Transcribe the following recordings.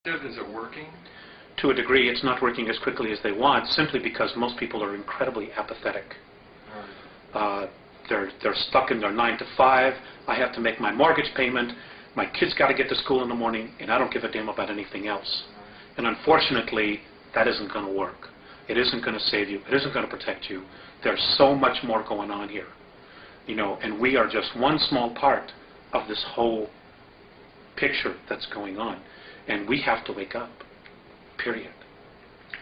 Is it working? To a degree, it's not working as quickly as they want, simply because most people are incredibly apathetic. They're stuck in their 9 to 5. I have to make my mortgage payment. My kids got to get to school in the morning, and I don't give a damn about anything else. And unfortunately, that isn't going to work. It isn't going to save you. It isn't going to protect you. There's so much more going on here, and we are just one small part of this whole picture that's going on, and we have to wake up. Period.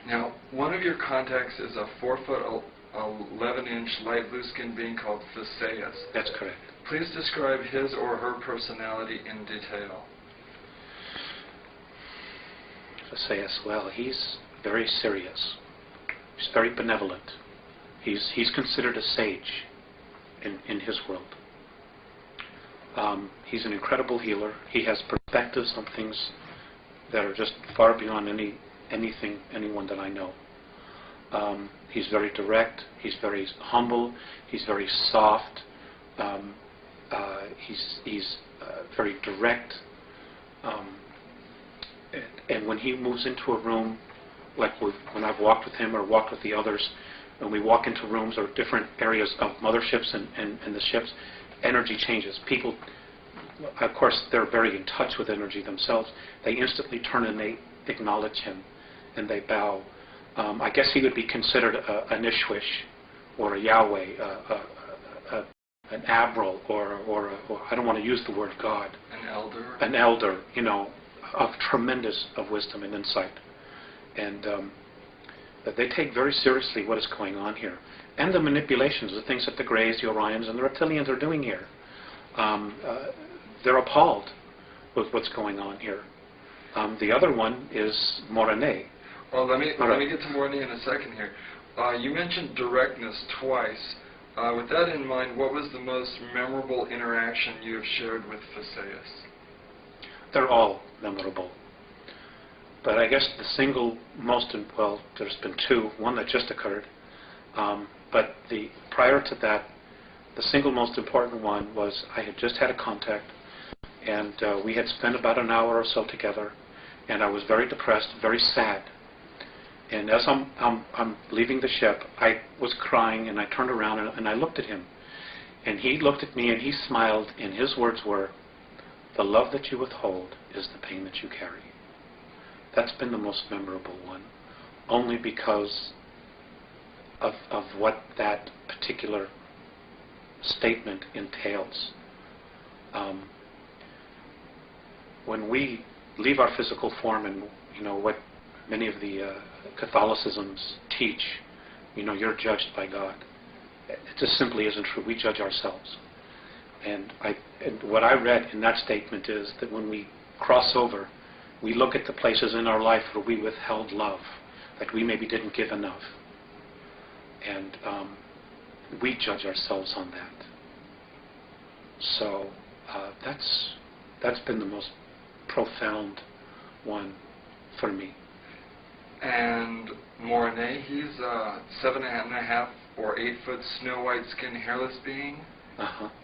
Now, one of your contacts is a 4-foot 11-inch light blue skinned being called Theseus. That's correct. Please describe his or her personality in detail. Theseus, well, he's very serious. He's very benevolent. He's considered a sage in his world. He's an incredible healer. He has perspectives on things that are just far beyond anyone that I know. He's very direct. He's very humble. He's very soft. He's very direct. And when he moves into a room, like when I've walked with him or walked with the others, when we walk into rooms or different areas of motherships and the ships, energy changes. People, of course, they're very in touch with energy themselves. They instantly turn and they acknowledge him, and they bow. I guess he would be considered an Ishwish or a Yahweh, an Abral, or I don't want to use the word God. An elder. An elder, of tremendous of wisdom and insight. And they take very seriously what is going on here. And the manipulations, the things that the Greys, the Orions, and the Reptilians are doing here. They're appalled with what's going on here. The other one is Morane. Well, let me get to Morane in a second here. You mentioned directness twice. With that in mind, what was the most memorable interaction you have shared with Theseus? They're all memorable. But I guess the single most, well, there's been two, one that just occurred. But prior to that, the single most important one was I had just had a contact, and we had spent about an hour or so together, and I was very depressed, very sad. And as I'm leaving the ship, I was crying, and I turned around and I looked at him. And he looked at me and he smiled, and his words were, "The love that you withhold is the pain that you carry." That's been the most memorable one, only because of what that particular statement entails. When we leave our physical form, and what many of the Catholicisms teach, you're judged by God. It just simply isn't true. We judge ourselves. And what I read in that statement is that when we cross over, we look at the places in our life where we withheld love, that we maybe didn't give enough. And we judge ourselves on that. So that's been the most profound one for me. And Morane, he's a 7.5 or 8 foot snow white skinned hairless being.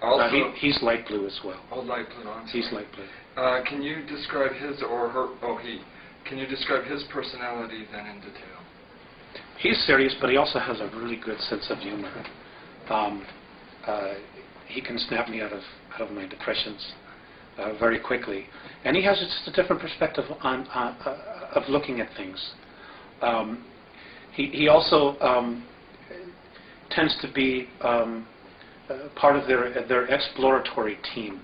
Also, he's light blue as well. Oh, light blue. I'm sorry. He's light blue. Can you describe his or her? Oh, he. Can you describe his personality then in detail? He's serious, but he also has a really good sense of humor. He can snap me out of my depressions very quickly, and he has just a different perspective of looking at things. He also tends to be part of their exploratory team.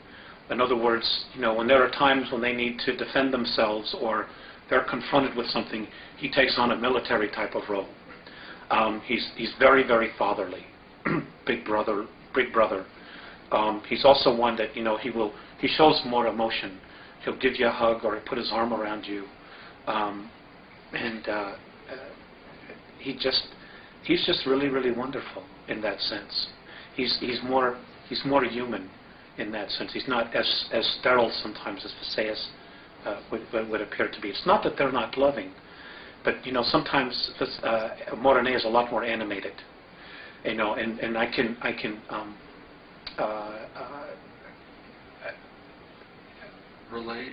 In other words, when there are times when they need to defend themselves or they're confronted with something, he takes on a military type of role. He's very, very fatherly, big brother. He's also one that he shows more emotion. He'll give you a hug or put his arm around you, and he's just really, really wonderful in that sense. He's more human in that sense. He's not as sterile sometimes as Theseus would appear to be. It's not that they're not loving, but sometimes Morane is a lot more animated, and I can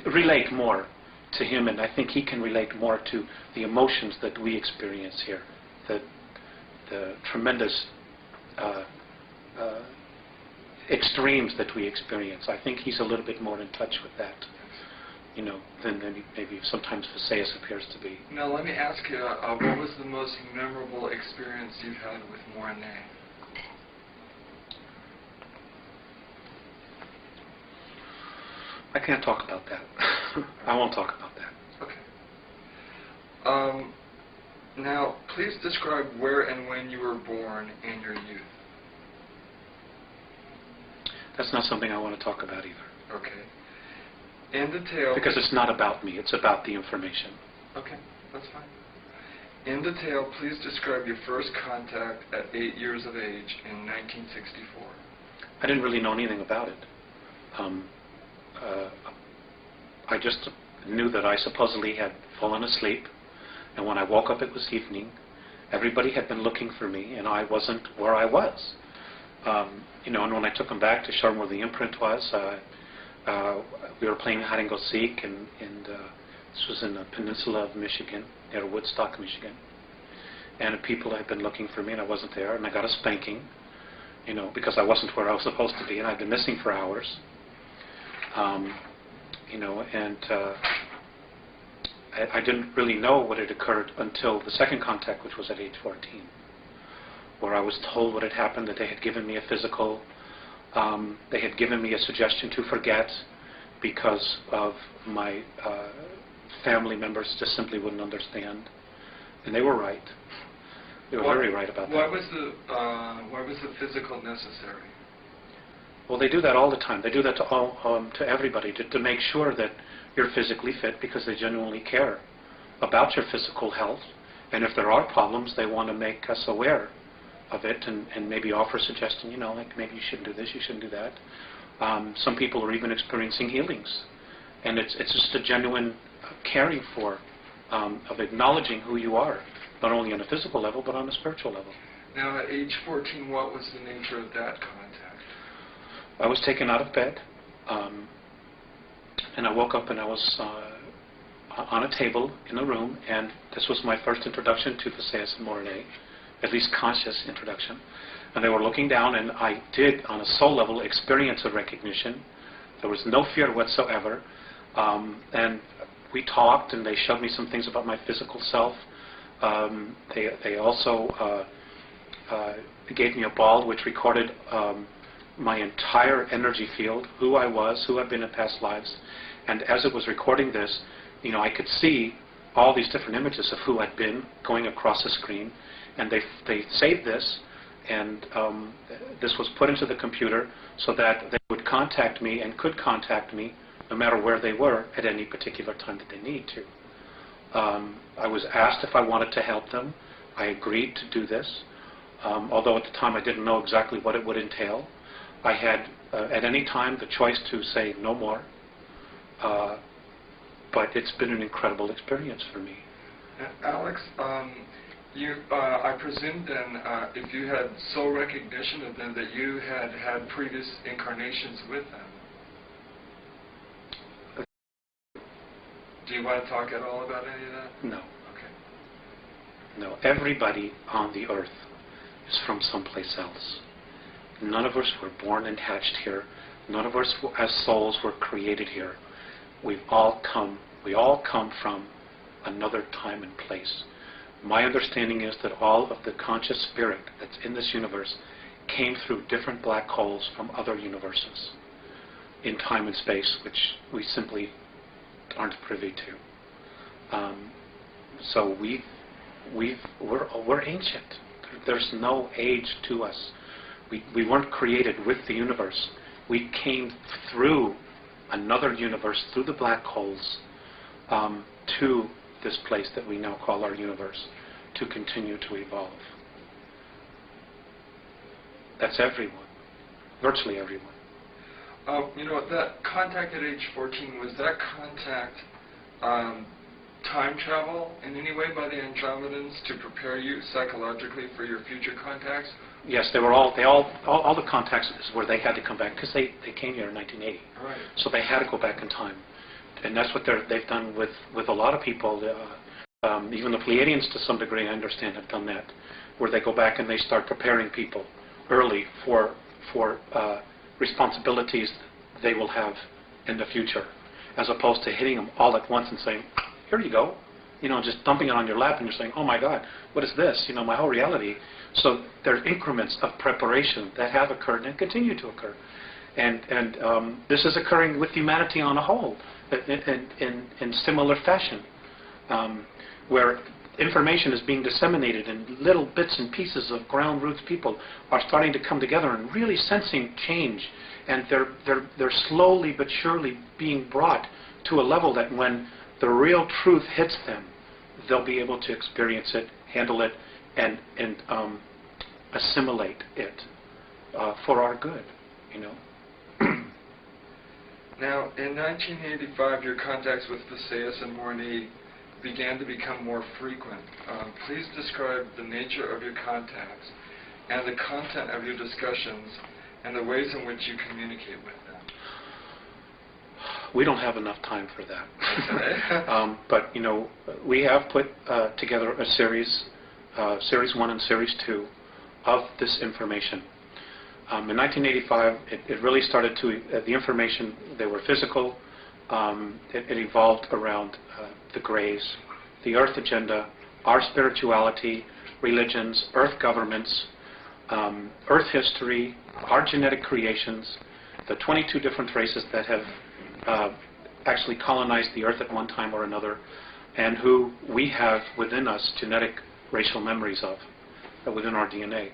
relate more. to him, and I think he can relate more to the emotions that we experience here, the tremendous extremes that we experience. I think he's a little bit more in touch with that, than maybe sometimes Visayas appears to be. Now let me ask you, what was the most memorable experience you've had with Morne? I can't talk about that. I won't talk about that. Okay. Now, please describe where and when you were born and your youth. That's not something I want to talk about either. Okay. In detail... Because it's not about me, it's about the information. Okay, that's fine. In detail, please describe your first contact at 8 years of age in 1964. I didn't really know anything about it. I just knew that I supposedly had fallen asleep, and when I woke up it was evening. Everybody had been looking for me, and I wasn't where I was. And when I took them back to show them where the imprint was, we were playing hide and go seek, and this was in the peninsula of Michigan, near Woodstock, Michigan. And people had been looking for me, and I wasn't there, and I got a spanking, because I wasn't where I was supposed to be, and I'd been missing for hours. I didn't really know what had occurred until the second contact, which was at age 14, where I was told what had happened, that they had given me a physical, they had given me a suggestion to forget because of my family members just simply wouldn't understand. And they were right. They were very right about that. Why was the physical necessary? Well, they do that all the time. They do that to everybody, to make sure that you're physically fit, because they genuinely care about your physical health. And if there are problems, they want to make us aware of it and maybe offer a suggestion, like maybe you shouldn't do this, you shouldn't do that. Some people are even experiencing healings. And it's just a genuine caring for, of acknowledging who you are, not only on a physical level, but on a spiritual level. Now, at age 14, what was the nature of that contact? I was taken out of bed, and I woke up and I was on a table in a room, and this was my first introduction to Visayas and Morne, at least conscious introduction. And they were looking down, and I did, on a soul level, experience a recognition. There was no fear whatsoever. And we talked, and they showed me some things about my physical self. They also gave me a ball which recorded my entire energy field, who I was, who I've been in past lives. And as it was recording this, I could see all these different images of who I'd been going across the screen. And they saved this, and this was put into the computer so that they would contact me and could contact me no matter where they were at any particular time that they need to. I was asked if I wanted to help them. I agreed to do this, although at the time I didn't know exactly what it would entail. I had, at any time, the choice to say no more, but it's been an incredible experience for me. Alex, I presume then, if you had soul recognition of them, that you had had previous incarnations with them. Do you want to talk at all about any of that? No. Okay. No. Everybody on the earth is from someplace else. None of us were born and hatched here. None of us as souls were created here. We all come from another time and place. My understanding is that all of the conscious spirit that's in this universe came through different black holes from other universes in time and space, which we simply aren't privy to. So we're ancient. There's no age to us. We weren't created with the universe. We came through another universe, through the black holes, to this place that we now call our universe, to continue to evolve. That's everyone, virtually everyone. That contact at age 14, was that contact time travel in any way by the Andromedans to prepare you psychologically for your future contacts? Yes, they were all the contacts is where they had to come back, because they came here in 1980. Right. So they had to go back in time. and that's what they've done with a lot of people. Even the Pleiadians, to some degree, I understand, have done that, where they go back and they start preparing people early for responsibilities they will have in the future, as opposed to hitting them all at once and saying, "Here you go," just dumping it on your lap, and you're saying, "Oh my God, what is this? My whole reality." So there's increments of preparation that have occurred and continue to occur, and this is occurring with humanity on a whole, in similar fashion, where information is being disseminated in little bits and pieces of ground roots. People are starting to come together and really sensing change, and they're slowly but surely being brought to a level that when the real truth hits them, they'll be able to experience it, handle it, and assimilate it for our good, Now, in 1985, your contacts with Visayas and Morni began to become more frequent. Please describe the nature of your contacts and the content of your discussions and the ways in which you communicate with them. We don't have enough time for that. Okay. But, we have put together a series 1 and Series 2 of this information. In 1985, it really started to, the information, they were physical. It evolved around the Greys, the Earth agenda, our spirituality, religions, Earth governments, Earth history, our genetic creations, the 22 different races that have actually colonized the Earth at one time or another, and who we have within us genetic racial memories of, within our DNA.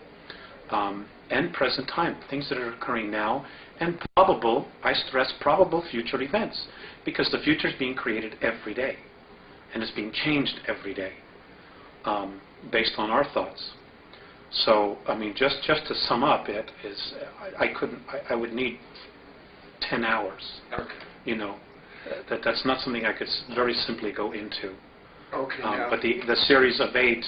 And present time, things that are occurring now, and probable, I stress, probable future events, because the future is being created every day, and it's being changed every day, based on our thoughts. So, just to sum up, it is, I would need 10 hours. Okay. That's not something I could very simply go into. Okay. But the series of 8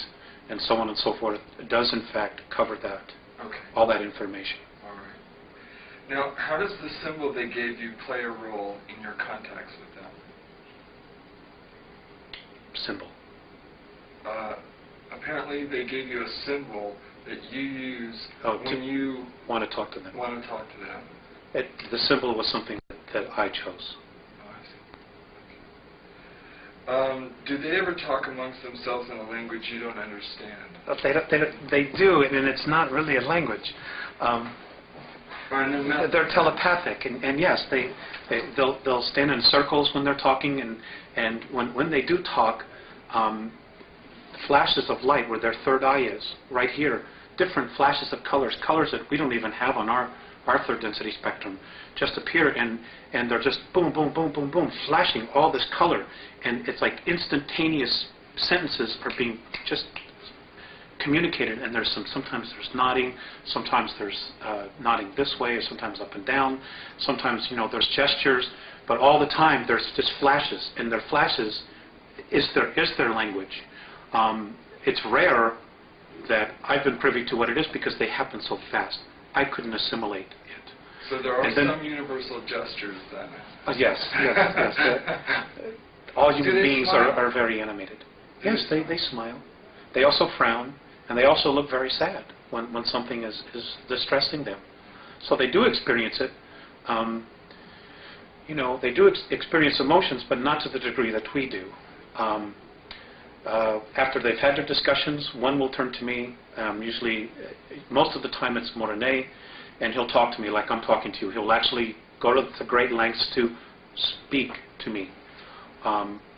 and so on and so forth does in fact cover that. Okay. All that information. All right. Now, how does the symbol they gave you play a role in your contacts with them? Symbol. Apparently, they gave you a symbol that you use when you want to talk to them. Want to talk to them. The symbol was something that I chose. Do they ever talk amongst themselves in a language you don't understand? They do, and it's not really a language. They're telepathic, and yes, they'll stand in circles when they're talking, and when they do talk, flashes of light where their third eye is, right here, different flashes of colors that we don't even have on our third density spectrum, just appear, and they're just boom, boom, boom, boom, boom, flashing all this color, and it's like instantaneous sentences are being just communicated, and sometimes there's nodding, sometimes there's nodding this way, or sometimes up and down, sometimes there's gestures, but all the time there's just flashes, and their flashes is their language. It's rare that I've been privy to what it is because they happen so fast. I couldn't assimilate it. So there are some universal gestures then? Yes. All human beings are very animated. Yes, they smile. They also frown, and they also look very sad when something is distressing them. So they do experience it. They do experience emotions, but not to the degree that we do. After they've had their discussions, one will turn to me. Usually, most of the time it's Morene, and he'll talk to me like I'm talking to you. He'll actually go to the great lengths to speak to me.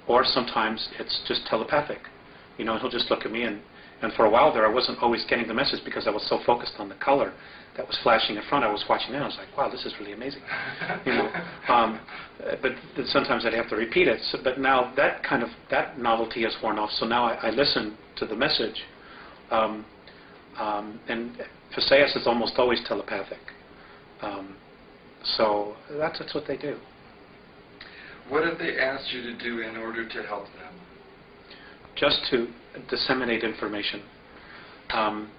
Or sometimes it's just telepathic. He'll just look at me, and for a while there I wasn't always getting the message because I was so focused on the color that was flashing in front. I was watching that, I was like, wow, this is really amazing. But sometimes I'd have to repeat it. So, but now that novelty has worn off, so now I listen to the message. And Visayas is almost always telepathic. So that's what they do. What have they asked you to do in order to help them? Just to disseminate information. I'm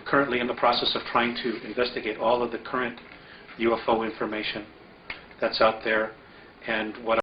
currently in the process of trying to investigate all of the current UFO information that's out there. And what